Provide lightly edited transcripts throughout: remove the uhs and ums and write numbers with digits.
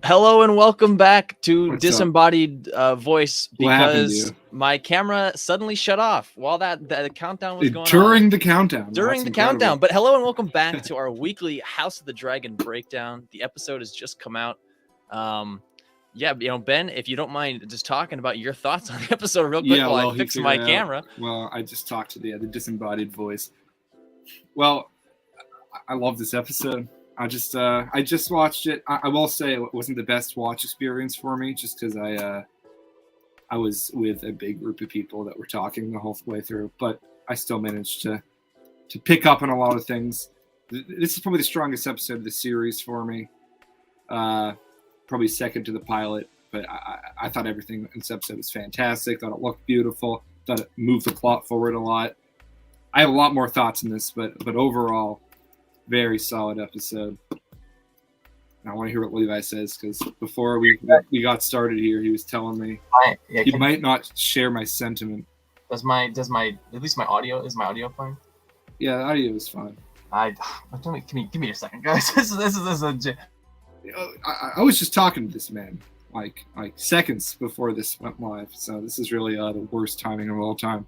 Hello and welcome back to What's up? Disembodied Voice What happened to because you? my camera suddenly shut off while the countdown was going During on. the countdown. During That's the incredible. countdown. But hello and welcome back to our weekly House of the Dragon breakdown. The episode has just come out. Ben, if you don't mind just talking about your thoughts on the episode real quick while I fix my camera. Well, I just talked to the Disembodied Voice. Well, I love this episode. I just watched it. I will say it wasn't the best watch experience for me, just because I was with a big group of people that were talking the whole way through. But I still managed to pick up on a lot of things. This is probably the strongest episode of the series for me. Probably second to the pilot. But I thought everything in this episode was fantastic. Thought it looked beautiful. Thought it moved the plot forward a lot. I have a lot more thoughts in this, but overall, very solid episode. And I want to hear what Levi says, because before we got started here, he was telling me he might not share my sentiment. Does my at least my audio is my audio fine? Yeah, the audio is fine. Give me a second, guys. This is a. I was just talking to this man like seconds before this went live, so this is really the worst timing of all time.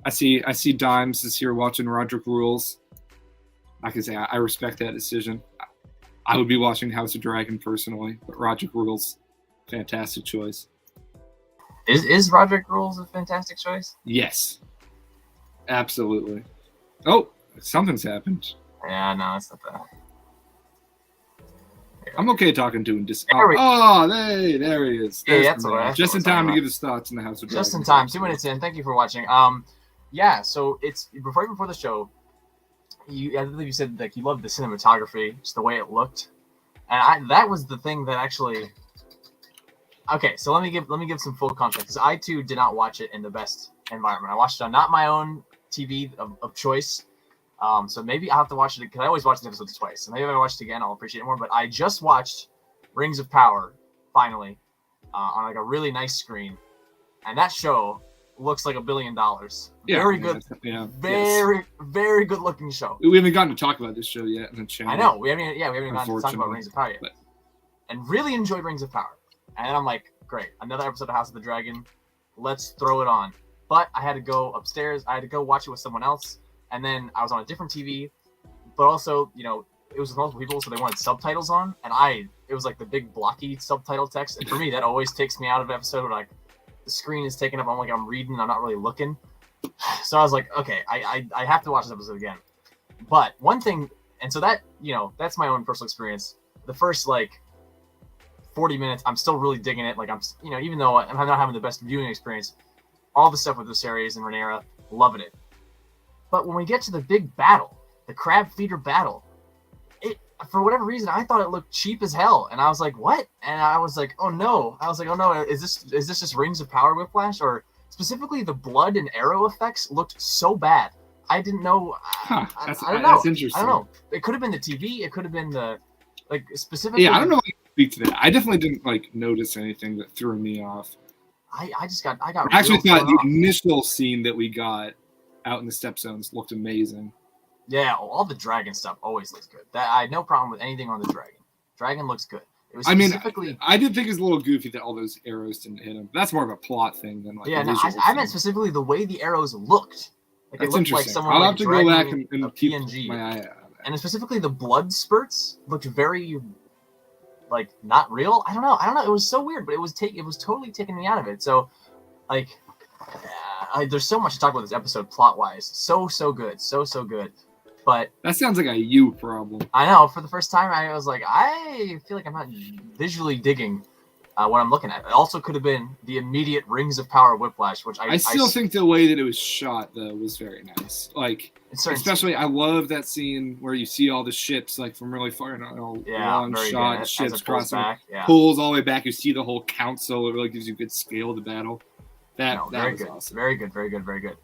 I see Dimes is here watching Roderick Rules. I can say I respect that decision. I would be watching House of Dragon personally, but Roderick Rules, fantastic choice. Is Roderick Rules a fantastic choice? Yes, absolutely. Oh, something's happened. Yeah, no, it's not that. I'm okay talking to him. There he is. Yeah, that's all right. Just in time to give his thoughts in the House of Dragon. Just in time, 2 minutes in. Thank you for watching. Yeah. So it's before the show. I believe you said like you loved the cinematography, just the way it looked, and that was the thing that actually. Okay, so let me give some full context, because I too did not watch it in the best environment. I watched it on not my own TV of choice, so maybe I'll have to watch it, because I always watch the episodes twice. So maybe if I watch it again, I'll appreciate it more. But I just watched Rings of Power finally on like a really nice screen, and that show looks like $1 billion. Yeah, very good. Yeah, very good looking show. We haven't gotten to talk about this show yet in the channel. I know we haven't gotten to talk about Rings of Power yet, but... and really enjoyed Rings of Power. And then I'm like, great, another episode of House of the Dragon. Let's throw it on. But I had to go upstairs. I had to go watch it with someone else, and then I was on a different TV. But also, it was with multiple people, so they wanted subtitles on, and it was like the big blocky subtitle text. And for me, that always takes me out of an episode where like the screen is taken up. I'm reading. I'm not really looking. So I was like, okay, I have to watch this episode again. But one thing, and so that, that's my own personal experience. The first, 40 minutes, I'm still really digging it. Like, even though I'm not having the best viewing experience, all the stuff with Viserys and Rhaenyra, loving it. But when we get to the big battle, the crab feeder battle, for whatever reason, I thought it looked cheap as hell. And I was like, what? And I was like, oh no. Is this just Rings of Power whiplash? Or specifically the blood and arrow effects looked so bad. I didn't know. I don't know. That's interesting. I don't know. It could have been the TV. It could have been the, specifically. Yeah, I don't know if I can speak to that. I definitely didn't, notice anything that threw me off. I got actually thought the initial scene that we got out in the step zones looked amazing. Yeah, all the dragon stuff always looks good. I had no problem with anything on the dragon. Dragon looks good. It was I did think it was a little goofy that all those arrows didn't hit him. That's more of a plot thing than I meant specifically the way the arrows looked. Like, that's it looked like someone. I'll have to go back and keep PNG. My eye out. And specifically the blood spurts looked very not real. I don't know. It was so weird, but it was totally taking me out of it. So there's so much to talk about this episode plot wise. So good. So good. But that sounds like a you problem. I know. For the first time, I was like, I feel like I'm not visually digging what I'm looking at. It also could have been the immediate Rings of Power whiplash, which I still think the way that it was shot though was very nice. Especially, I love that scene where you see all the ships from really far in a long shot. The ships crossing, pulls all the way back. You see the whole council. It really gives you a good scale of the battle. That was good. Awesome. Very good.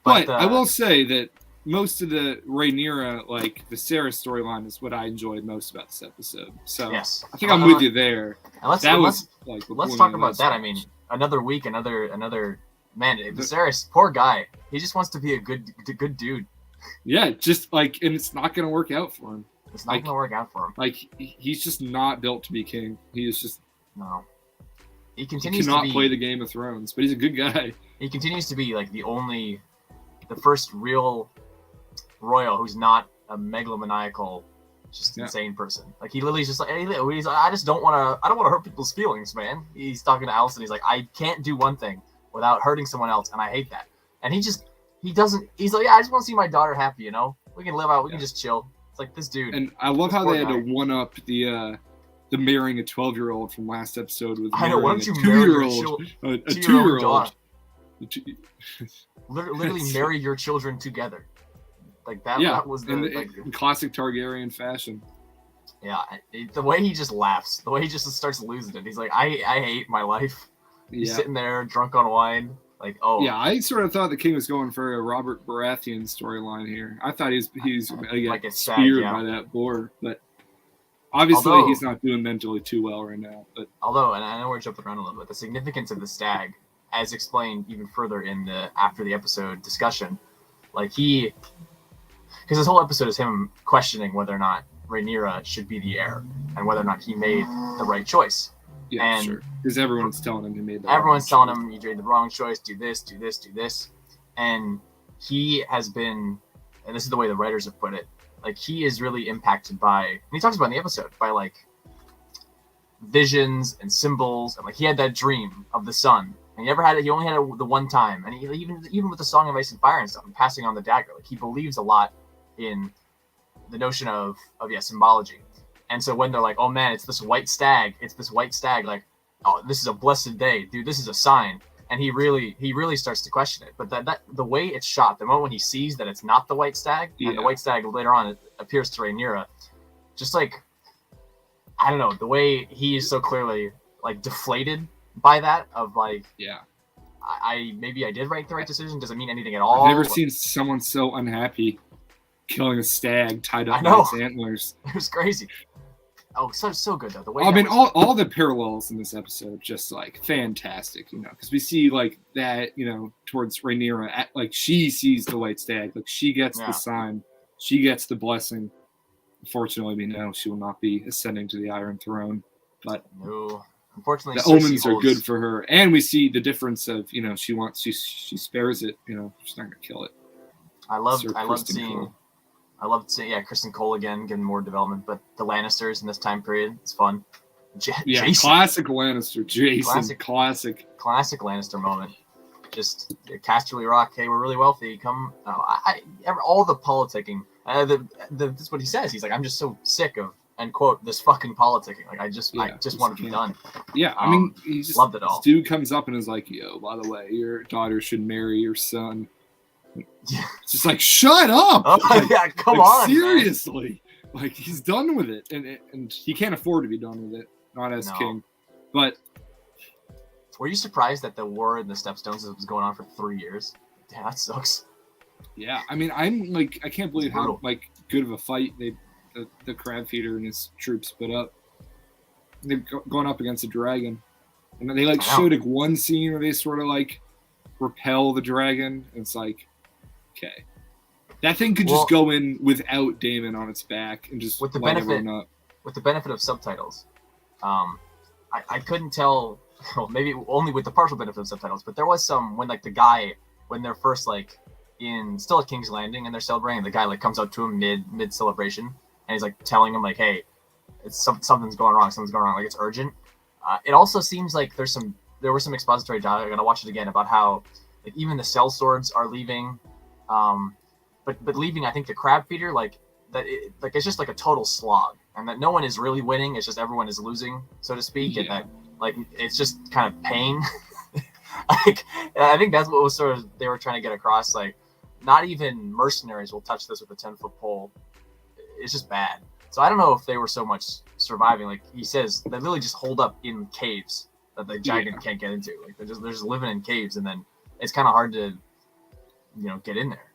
But I will say that most of the Rhaenyra, Viserys storyline is what I enjoyed most about this episode. So yes. I think I'm with you there. And let's talk about that. I mean, another week, another man. Viserys, poor guy. He just wants to be a good dude. Yeah, just and it's not going to work out for him. It's not going to work out for him. He's just not built to be king. He is just No. He He continues cannot to be play the Game of Thrones, but he's a good guy. he continues to be like the first real royal who's not a megalomaniacal, just Yeah. insane person. Like he literally is just like, hey, he's like, I don't want to hurt people's feelings, man. He's talking to Alicent. He's like, I can't do one thing without hurting someone else, and I hate that. And he doesn't. He's like, yeah, I just want to see my daughter happy. You know, we can live out. We can just chill. It's like this dude. And I love This how poor they had guy. to one up the marrying a 12-year-old from last episode with I know. Why don't you a marry your 2-year-old, a 2-year-old 2-year-old. daughter? Literally marry your children together. Like that. Yeah, That was the like. in classic Targaryen fashion. Yeah, the way he just laughs, the way he just starts losing it. He's like, I hate my life. He's Yeah. sitting there drunk on wine. Like, oh. Yeah, I sort of thought the king was going for a Robert Baratheon storyline here. I thought he's gonna Like get a stag, speared yeah. by that boar, but obviously Although- he's not doing mentally too well right now. But Although, and I know we're jumping around a little bit, the significance of the stag, as explained even further in the after the episode discussion, like because this whole episode is him questioning whether or not Rhaenyra should be the heir and whether or not he made the right choice. yeah, And- sure, because everyone's telling him he made that. Everyone's telling him you made the wrong choice, do this, do this, do this. And he has been, and this is the way the writers have put it, like he is really impacted by, and he talks about in the episode, by like visions and symbols. And like he had that dream of the sun. And he only had it the one time. And he, even with the Song of Ice and Fire and stuff, and passing on the dagger, like he believes a lot in the notion of symbology. And so when they're like, oh man, it's this white stag, like, oh, this is a blessed day, dude, this is a sign. And he really starts to question it. But that the way it's shot, the moment when he sees that it's not the white stag, and the Yeah. white stag later on it appears to Rhaenyra, just like, I don't know, the way he is so clearly like deflated by that, of like, Yeah, maybe I did make the right decision. Doesn't mean anything at all. I've never seen someone so unhappy killing a stag tied I up know. by its antlers. It was crazy. Oh, so good though. The way I that mean, was- all the parallels in this episode just like fantastic, you know, because we see like that, you know, towards Rhaenyra, like she sees the white stag, like she gets Yeah. the sign, she gets the blessing. Unfortunately, we know she will not be ascending to the Iron Throne, but No. Unfortunately, the Cersei omens are holds- good for her, and we see the difference of, you know, she spares it, you know, she's not gonna kill it. I loved Sir Kristen Cole. seeing Kristen Cole again, getting more development. But the Lannisters in this time period, it's fun. Yeah, Jason, classic Lannister, Jason, Classic. classic. Lannister moment. Just Casterly Rock. Hey, we're really wealthy. Come, all the politicking. This is what he says. He's like, I'm just so sick of, end quote, this fucking politicking. Like I just Yeah, want to be can't- done. Yeah, I mean, he just loved it all. This dude comes up and is like, "Yo, by the way, your daughter should marry your son." Yeah. It's just like, shut up! Oh Like, yeah, come like, on, man. seriously. Like he's done with it, and he can't afford to be done with it, not as No. king. But Were you surprised that the war in the Stepstones was going on for 3 years? Yeah, that sucks. yeah, I mean, I'm like, I can't believe how brutal. like good of a fight the crab feeder and his troops put up. They're going up against a dragon, and then they like I know. showed like one scene where they sort of like repel the dragon. And it's like, okay, that thing could Well- just go in without Daemon on its back and just With the light benefit- everyone up. With the benefit of subtitles, I couldn't tell. Well, maybe only with the partial benefit of subtitles, but there was some when when they're first like still at King's Landing and they're celebrating, and the guy like comes up to him mid celebration and he's like telling him like, hey, something's going wrong, like it's urgent. It also seems like there was some expository dialogue. I gotta watch it again about how like even the sellswords are leaving, but leaving I think the crab feeder like it's just like a total slog, and that no one is really winning. It's just everyone is losing, so to speak, and Yeah. that like it's just kind of pain. Like I think that's what was sort of they were trying to get across. Like not even mercenaries will touch this with a 10-foot pole. It's just bad. So I don't know if they were so much surviving. Like he says, they literally just hold up in caves that the dragon can't get into. Like they're just living in caves, and then it's kind of hard to, get in there.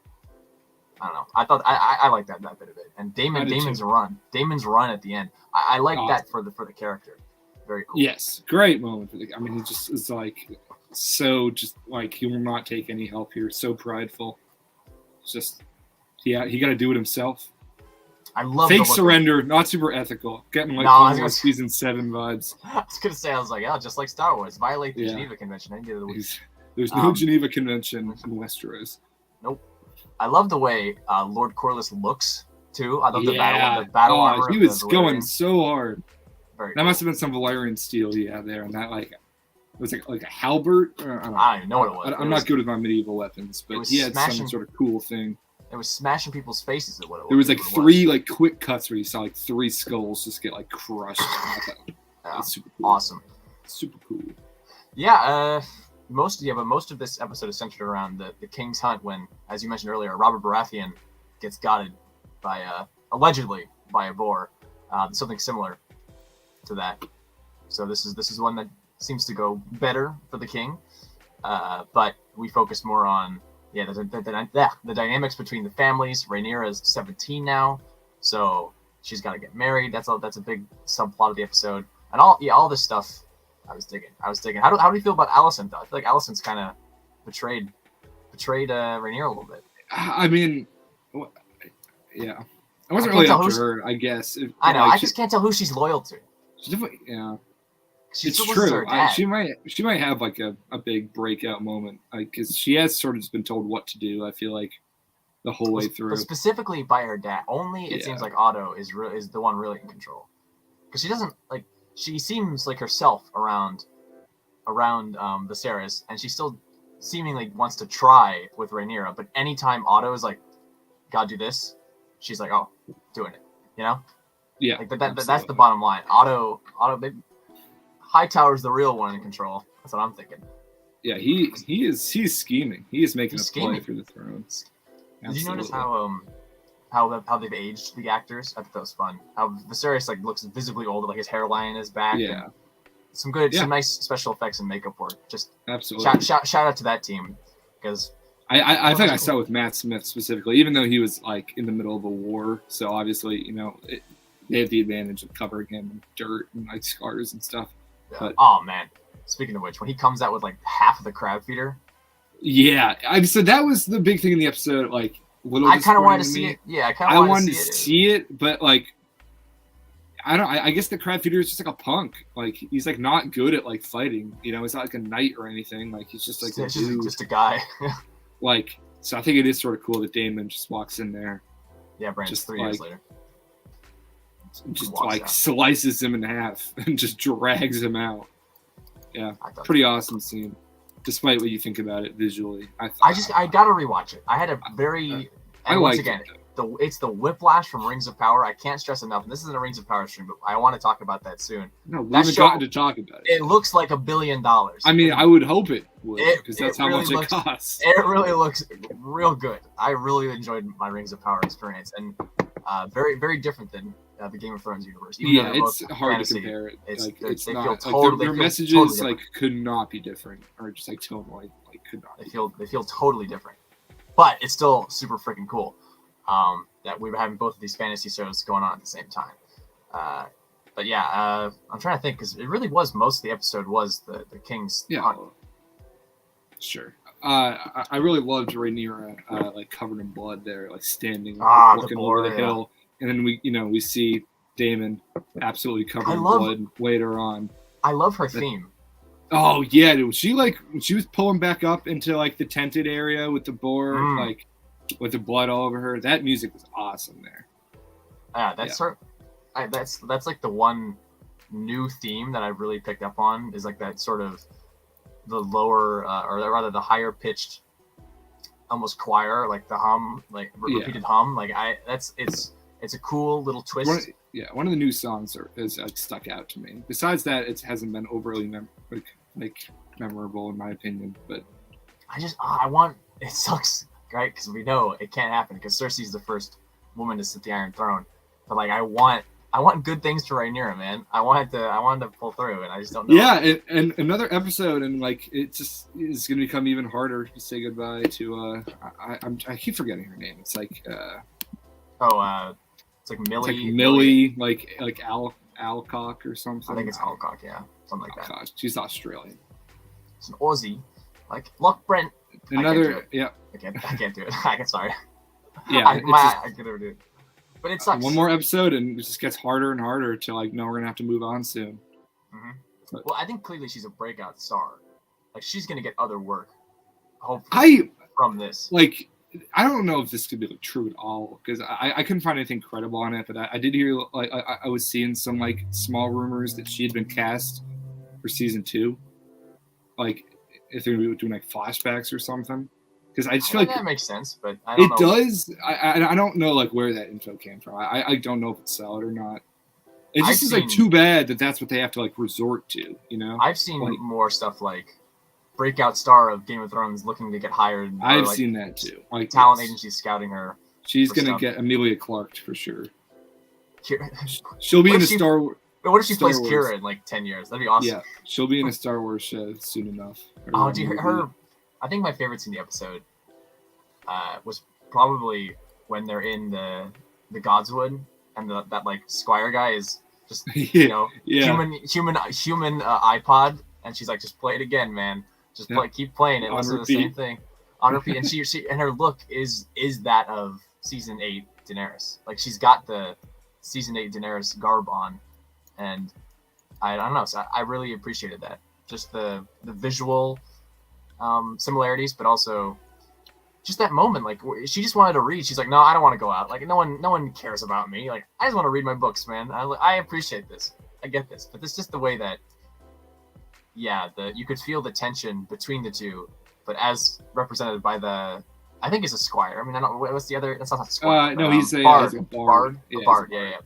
I don't know. I thought I like that bit of it. And I did Damon's too. run at the end. I like Awesome. that for the character. Very cool. Yes, great moment. I mean, he just is like so just like he will not take any help here. So prideful. It's just, yeah, he got to do it himself. I love Fake the look surrender, not super ethical. Getting like No, I was one gonna more say- season 7 vibes. I was gonna say, I was like, oh, just like Star Wars, violate the Yeah. Geneva Convention. I did it. There's no Um, Geneva Convention in Westeros. I love the way Lord Corlys looks too. I love the Yeah. battle armor. He of was the going Valyrian. so hard. Very That must have been some Valyrian steel he had there, and that like it was like a halberd. I don't know. I don't even know what it was. I'm not good with my medieval weapons, but was he had smashing- some sort of cool thing. It was smashing people's faces. At what it was. There was like what it 3 like quick cuts where you saw like 3 skulls just get like crushed. Yeah, That's super cool. awesome. Super cool. Yeah, but most of this episode is centered around the King's Hunt when, as you mentioned earlier, Robert Baratheon gets gotted by allegedly by a boar, something similar to that. So this is one that seems to go better for the king, but we focus more on the dynamics between the families. Rhaenyra is 17 now, so she's got to get married. That's a big subplot of the episode, and all this stuff. I was digging. How do you feel about Alicent though? I feel like Alicent's kind of betrayed Rhaenyra a little bit. I mean, yeah, I wasn't I really can't up tell to her. I guess. I know. Like, I just can't tell who she's loyal to. She's definitely, yeah. She It's still listens to true. her dad. She might have like a big breakout moment, because she has sort of just been told what to do. I feel like the whole way through. But specifically by her dad. Only it seems Yeah. like Otto is the one really in control, because she doesn't like. She seems like herself around Viserys, and she still seemingly wants to try with Rhaenyra. But anytime Otto is like, "God, do this," she's like, "Oh, doing it." You know, Yeah, like that's the absolutely. bottom line. Otto, Hightower's the real one in control. That's what I'm thinking. Yeah, he's scheming. He is making He's a play scheming. for the throne. Did you notice Absolutely. how they've aged the actors? I thought that was fun. How Viserys like looks visibly older, like his hairline is back. Yeah, and some nice special effects and makeup work. Just absolutely. shout out to that team, because I think I saw with Matt Smith specifically, even though he was like in the middle of a war, so obviously they have the advantage of covering him in dirt and like scars and stuff. But- oh man, speaking of which, when he comes out with like half of the crab feeder, Yeah, so that was the big thing in the episode. Like, I kind of wanted to see it. Yeah, I kind I of wanted to see it. see it, but like, I guess the crab feeder is just like a punk. Like, he's like not good at like fighting. He's not like a knight or anything. Like, he's just like a dude. Just a guy. Like, so I think it is sort of cool that Damon just walks in there, Yeah, Brandon. Just 3 years like- later. and just Walks like out. slices him in half and just drags him out. I thought Pretty awesome scene, despite what you think about it visually. I gotta rewatch it. I had a very I and once like again, it. it's the whiplash from Rings of Power. I can't stress enough. And this isn't a Rings of Power stream, but I want to talk about that soon. No, we that haven't show- gotten to talk about it. It looks like $1 billion. I mean, I would hope it would, It- because that's it how really much looks- it costs. It really looks real good. I really enjoyed my Rings of Power experience, and very, very different than the Game of Thrones universe. Even though Yeah, they're it's both hard fantasy. to compare it. It's- Like, they- it's they not feel like totally- their they feel messages totally like could not be different, or just like tonally like could not. They Be. feel totally different, but it's still super freaking cool that we were having both of these fantasy shows going on at the same time. But yeah, I'm trying to think, because it really was most of the episode was the King's Yeah, Hunt. sure. I really loved Rhaenyra like covered in blood there, like standing, Ah, the looking boar, over the yeah. hill, and then we see Daemon absolutely covered I in love- blood later on. I love her theme. Oh yeah, dude. She was pulling back up into like the tented area with the boar, Mm. like with the blood all over her. That music was awesome there. Yeah, that's that's like the one new theme that I really picked up on, is like that sort of the lower or rather the higher pitched, almost choir, like the hum, like repeated hum. Like it's a cool little twist. One of the new songs is like stuck out to me. Besides that, it hasn't been overly memorable in my opinion. But It sucks, right? Because we know it can't happen, because Cersei's the first woman to sit the Iron Throne. But like, I want good things for Rhaenyra, man. I wanted to pull through, and I just don't know. yeah, and another episode, and like it just is going to become even harder to say goodbye to. I keep forgetting her name. It's like it's like Millie. It's like Millie, like Alcock or something. I think it's Alcock, yeah, something like that. Alcock. She's Australian. It's an Aussie. Like, look, Brent. Another, do it. yeah, I can't do it. Sorry. yeah. I can never do it. But it sucks. One more episode, and it just gets harder and harder to like. No, we're gonna have to move on soon. Mhm. But- Well, I think clearly she's a breakout star. Like she's gonna get other work, hopefully, from this. Like, I don't know if this could be like, true at all because I couldn't find anything credible on it, but I did hear like I was seeing some like small rumors that she had been cast for season 2, like if they're gonna be doing like flashbacks or something. Because I just feel like that makes sense, but I don't it know. does. I don't know like where that info came from. I don't know if it's solid or not. It just seems like too bad that that's what they have to like resort to. You know, I've seen like, more stuff like breakout star of Game of Thrones looking to get hired. Or, I've like, seen that too. Like talent agencies scouting her. she's for gonna stuff. get Emilia Clarke for sure. But She'll be What in a if she- Star Wars. what if she Star plays Wars. Kira in like 10 years? That'd be awesome. Yeah, she'll be in a Star Wars show soon enough. Oh, dude, her. I think my favorite scene in the episode was probably when they're in the Godswood and that like Squire guy is just yeah, you know yeah. human iPod, and she's like, just play it again, man. Just play, keep playing it. On Listen to the repeat. same thing on repeat. And she and her look is that of season 8 Daenerys. Like she's got the season 8 Daenerys garb on, and I don't know. So I really appreciated that. Just the visual similarities, but also just that moment. Like she just wanted to read. She's like, no, I don't want to go out. Like no one cares about me. Like I just want to read my books, man. I appreciate this. I get this, but it's just the way that, yeah, you could feel the tension between the two, but as represented by I think it's a squire. I mean, I don't. What's the other? That's not a squire. No, but, he's a bard. he's a Bard. bard. A Yeah, bard. he's a Yeah.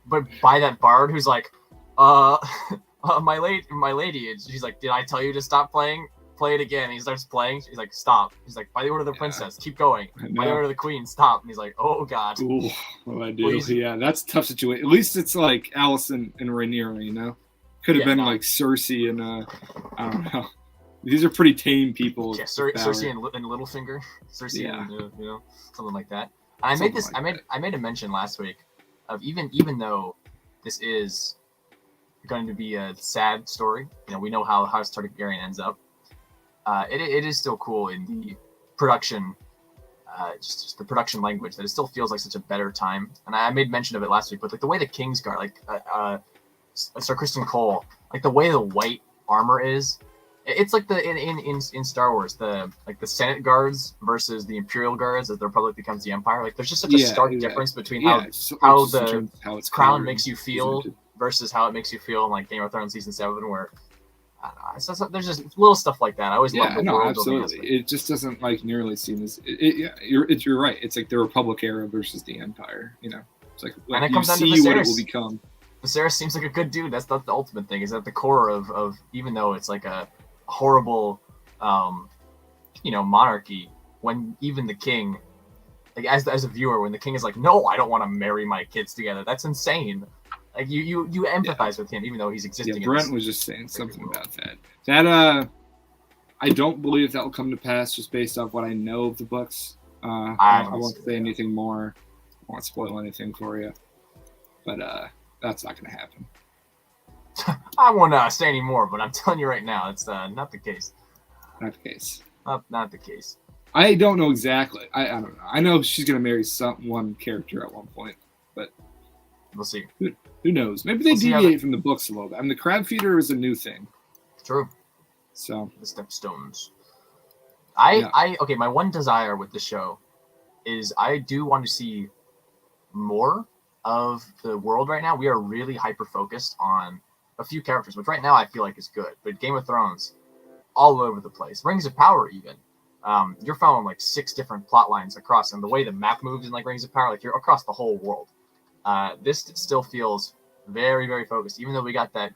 But by that bard who's like, my lady, and she's like, did I tell you to stop playing? Play it again. And he starts playing. He's like, stop. He's like, by the order of the princess, keep going. I By the know. order of the queen, stop. And he's like, oh god. Ooh, what do I do? Please. Yeah, that's a tough situation. At least it's like Allison and Rhaenyra, you know? Could have Yeah, been no. like Cersei and I don't know. These are pretty tame people. Yeah, with power. Cersei and Littlefinger. Cersei Yeah. and something like that. And I Something made this. like I made a mention last week of even though this is going to be a sad story. You know, we know how House Targaryen ends up. It is still cool in the production, just the production language, that it still feels like such a better time. And I made mention of it last week, but like the way the Kingsguard, like Sir Kristen Cole, like the way the white armor is, it's like the in Star Wars, the Senate guards versus the Imperial guards as the Republic becomes the Empire. Like there's just such a stark difference between how how it's Crown colored makes you and feel presented. versus how it makes you feel in like Game of Thrones season 7, where I don't know, so there's just little stuff like that. I always love Yeah, the no, world building absolutely. aspect. It just doesn't like nearly seem as. Yeah, you're right. It's like the Republic era versus the Empire. You know, it's like And it you comes down to see what it Viserys. will become. Viserys seems like a good dude. That's not the ultimate thing. Is at the core of even though it's like a horrible, monarchy. When even the king, like as a viewer, when the king is like, no, I don't want to marry my kids together. That's insane. Like you empathize with him, even though he's existing. Yeah, in Brent this- was just saying something about that. That I don't believe that will come to pass just based off what I know of the books. I won't say anything more. I won't spoil anything for you. But that's not going to happen. I won't say any more, but I'm telling you right now, it's not the case. Not the case. Not the case. I don't know exactly. I don't know. I know she's going to marry one character at one point. We'll see. Who knows? Maybe they We'll see how deviate from the books a little bit. I mean, the crab feeder is a new thing. True. So The Stepstones. Yeah. Okay, my one desire with the show is I do want to see more of the world right now. We are really hyper focused on a few characters, which right now I feel like is good. But Game of Thrones, all over the place. Rings of Power, even. You're following like 6 different plot lines across, and the way the map moves in like Rings of Power, like you're across the whole world. This still feels very, very focused, even though we got the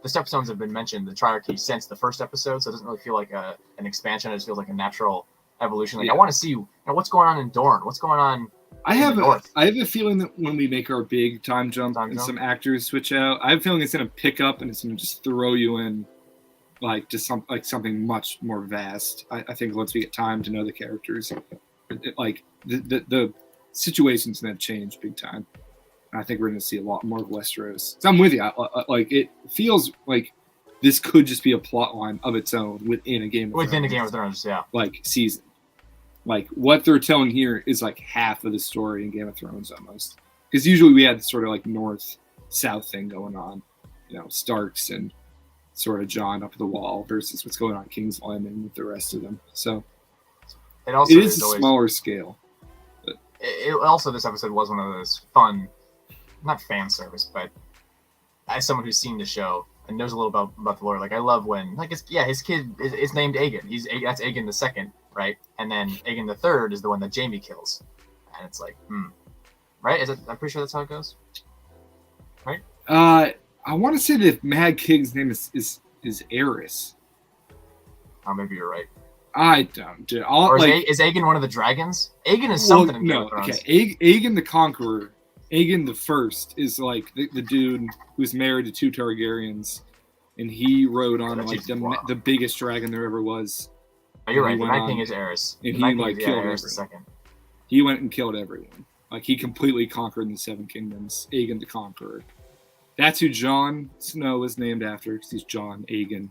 Stepstones have been mentioned, the Triarchy, since the first episode, so it doesn't really feel like an expansion. It just feels like a natural evolution. Like Yeah. I want to see what's going on in Dorne. What's going on? I in have the North. I have a feeling that when we make our big time jump and some actors switch out, I have a feeling it's going to pick up and it's going to just throw you in like just something much more vast. I think once we get time to know the characters, like the situation's going to change big time. And I think we're going to see a lot more of Westeros. So I'm with you. Like it feels like this could just be a plot line of its own within a Game of Within the Thrones, Game of Thrones, yeah. like season. like what they're telling here is like half of the story in Game of Thrones almost. Because usually we had sort of like north-south thing going on, Starks and sort of Jon up the wall versus what's going on King's Landing with the rest of them. So It also it is a always, smaller scale. also, this episode was one of those fun, not fan service, but as someone who's seen the show and knows a little about the lore, like I love when his kid is named Aegon. That's Aegon the second, right? And then Aegon the third is the one that Jaime kills, and it's like, right? I'm pretty sure that's how it goes, right? I want to say that Mad King's name is Aerys. Oh, maybe you're right. I don't do. Or is Aegon one of the dragons? Aegon is something in Game of Thrones. Okay, Aegon the Conqueror, Aegon the First is like the dude who's married to 2 Targaryens, and he rode on like the biggest dragon there ever was. Oh, you're right. The Night King is Aerys. And he like killed Aerys the second. He went and killed everyone. Like he completely conquered the 7 kingdoms. Aegon the Conqueror. That's who Jon Snow is named after, because he's Jon Aegon.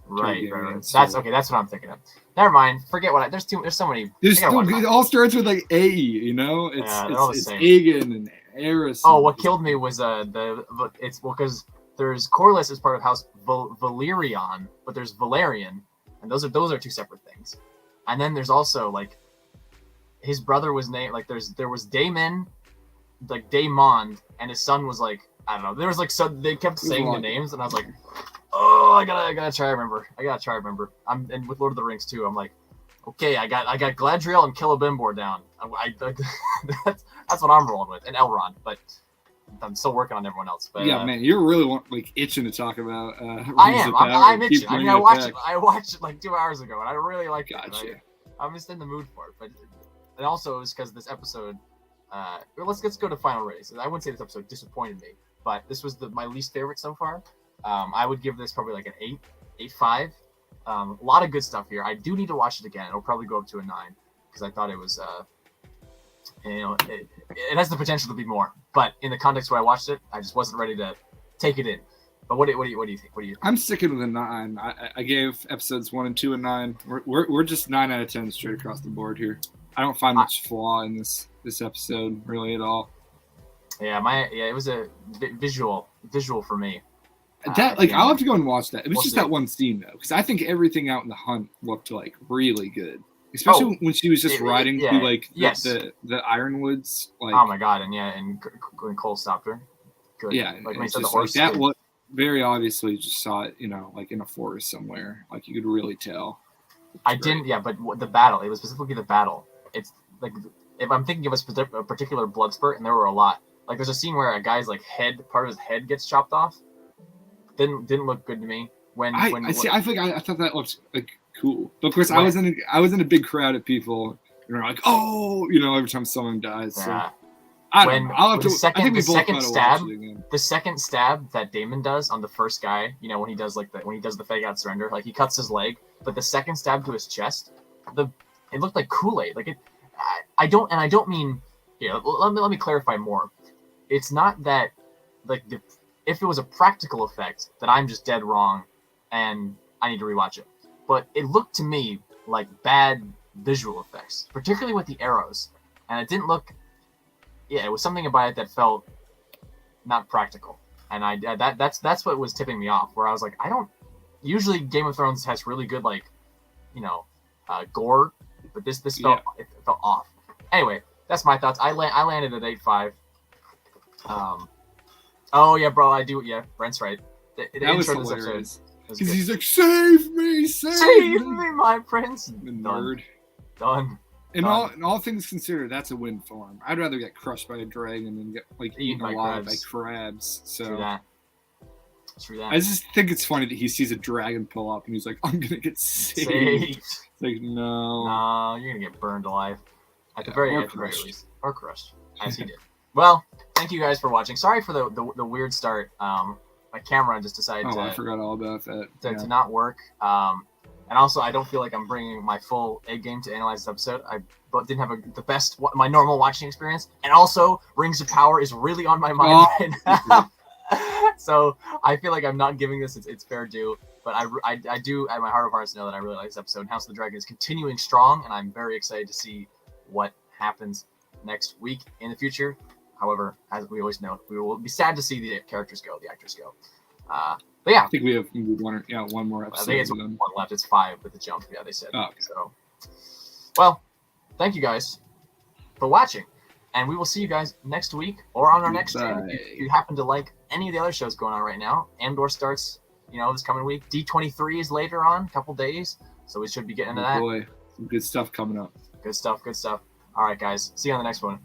Right. That's okay. That's what I'm thinking of. Never mind. Forget what there's so many. It all starts with like A. It's Aegon and Aerys. Oh, what killed me was because there's Corlys is part of House Valyrian, but there's Valerian, and those are 2 separate things. And then there's also like his brother was named like there was Daemon, like Daemon, and his son was like I don't know. There was like they kept saying the names, and I was like. Oh, I gotta try to remember. And with Lord of the Rings too. I'm like, okay, I got Galadriel and Celebrimbor down. That's what I'm rolling with, and Elrond. But I'm still working on everyone else. But yeah, man, you're really itching to talk about. I am. I'm itching. I mean, I watched it like 2 hours ago, and I really liked it. I'm just in the mood for it. But and also it's because this episode. Let's go to final ratings. I wouldn't say this episode disappointed me, but this was my least favorite so far. I would give this probably like an 8.5. A lot of good stuff here. I do need to watch it again. It'll probably go up to a 9 because I thought it was, it has the potential to be more. But in the context where I watched it, I just wasn't ready to take it in. But what do you think? I'm sticking with a 9. I gave episodes 1 and 2 a 9. We're just 9 out of 10 straight across the board here. I don't find much flaw in this episode really at all. Yeah, it was a visual for me. I'll have to go and watch that. It was just that one scene though, because I think everything out in the hunt looked like really good, especially when she was just riding through like the Ironwoods. Like, oh my god, and Cole stopped her. Good. Yeah, like when he said the horse. Like that very obviously just saw it, like in a forest somewhere. Like you could really tell. I didn't. Yeah, but the battle. It was specifically the battle. It's like if I'm thinking of a particular blood spurt, and there were a lot. Like there's a scene where a guy's like part of his head gets chopped off. Didn't look good to me. I thought that looked like cool. But of course, right. I was in a big crowd of people, and they're like, oh, every time someone dies. So yeah. I don't know. I'll have to. I think we both second stab, watch it again. The second stab that Daemon does on the first guy, when he does the fake out surrender, like he cuts his leg, but the second stab to his chest, it looked like Kool-Aid. Like it, I don't mean. Let me clarify more. It's not that like if it was a practical effect, then I'm just dead wrong, and I need to rewatch it. But it looked to me like bad visual effects, particularly with the arrows, and it didn't look. Yeah, it was something about it that felt not practical, and that's what was tipping me off. Where I was like, I don't. Usually, Game of Thrones has really good gore, but this felt it felt off. Anyway, that's my thoughts. I landed at 8.5. Oh yeah, bro, I do. Yeah, Brent's right. That was hilarious. Because he's like, save me, save me, my prince. The nerd. Done. And all things considered, that's a win for him. I'd rather get crushed by a dragon than get eaten alive by crabs. So True that. I just think it's funny that he sees a dragon pull up and he's like, I'm gonna get saved. It's like, no, you're gonna get burned alive. At the very least, or crushed, as he did. Well, thank you guys for watching. Sorry for the weird start. My camera just decided I forgot all about that. To not work. And also, I don't feel like I'm bringing my full A game to analyze this episode. I didn't have my normal watching experience. And also, Rings of Power is really on my mind right now. So I feel like I'm not giving this its fair due, but I do at my heart of hearts know that I really like this episode. House of the Dragon is continuing strong, and I'm very excited to see what happens next week in the future. However, as we always know, we will be sad to see the characters go, the actors go. But yeah, I think we have one more I episode. think it's one left. It's 5 with the jump. Yeah, they said. Oh, okay. So, well, thank you guys for watching, and we will see you guys next week or on our next stream. Goodbye. If you happen to like any of the other shows going on right now, Andor starts, this coming week. D23 is later on, a couple days, so we should be getting into that. Boy, some good stuff coming up. Good stuff. All right, guys. See you on the next one.